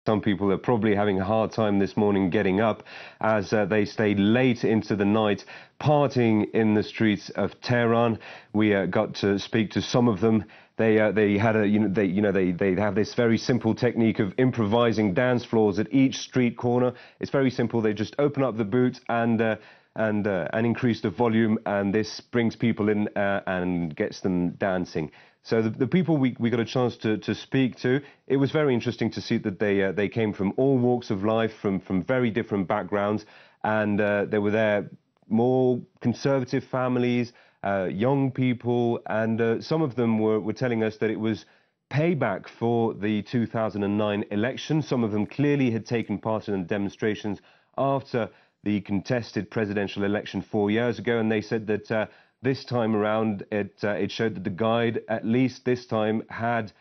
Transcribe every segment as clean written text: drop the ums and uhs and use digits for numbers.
some people are probably having a hard time this morning getting up as they stayed late into the night partying in the streets of Tehran. We got to speak to some of them. They had they have this very simple technique of improvising dance floors at each street corner. It's very simple. They just open up the boot and increase the volume, and this brings people in and gets them dancing. So the people we got a chance to speak to, it was very interesting to see that they came from all walks of life, from very different backgrounds, and they were there, more conservative families, young people, and some of them were telling us that it was payback for the 2009 election. Some of them clearly had taken part in demonstrations after the contested presidential election 4 years ago, and they said that this time around it showed that the guide, at least this time, had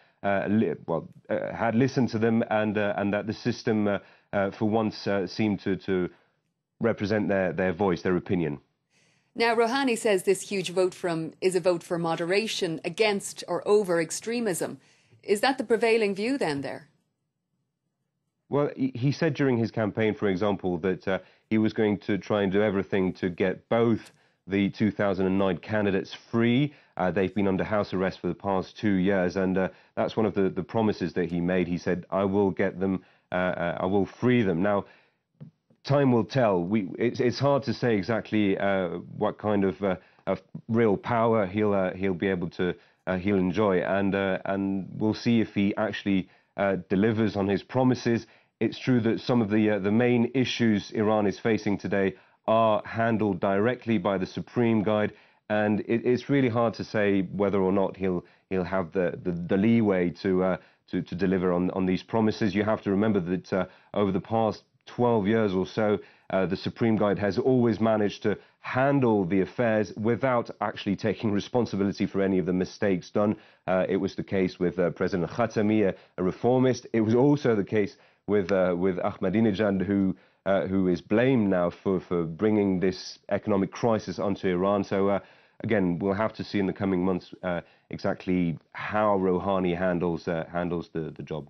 listened to them, and that the system for once seemed to represent their voice, their opinion. Now, Rohani says this huge vote is a vote for moderation against or over extremism. Is that the prevailing view then there? Well, he said during his campaign, for example, that he was going to try and do everything to get both the 2009 candidates free. They've been under house arrest for the past 2 years, and that's one of the promises that he made. He said, I will get them, I will free them. Now, time will tell. It's hard to say exactly what kind of real power he'll be able to he'll enjoy, and we'll see if he actually delivers on his promises. It's true that some of the main issues Iran is facing today are handled directly by the Supreme Guide, and it's really hard to say whether or not he'll have the leeway to deliver on these promises. You have to remember that over the past 12 years or so, the Supreme Guide has always managed to handle the affairs without actually taking responsibility for any of the mistakes done. It was the case with President Khatami, a reformist. It was also the case with Ahmadinejad, who is blamed now for bringing this economic crisis onto Iran. So again, we'll have to see in the coming months exactly how Rohani handles the job.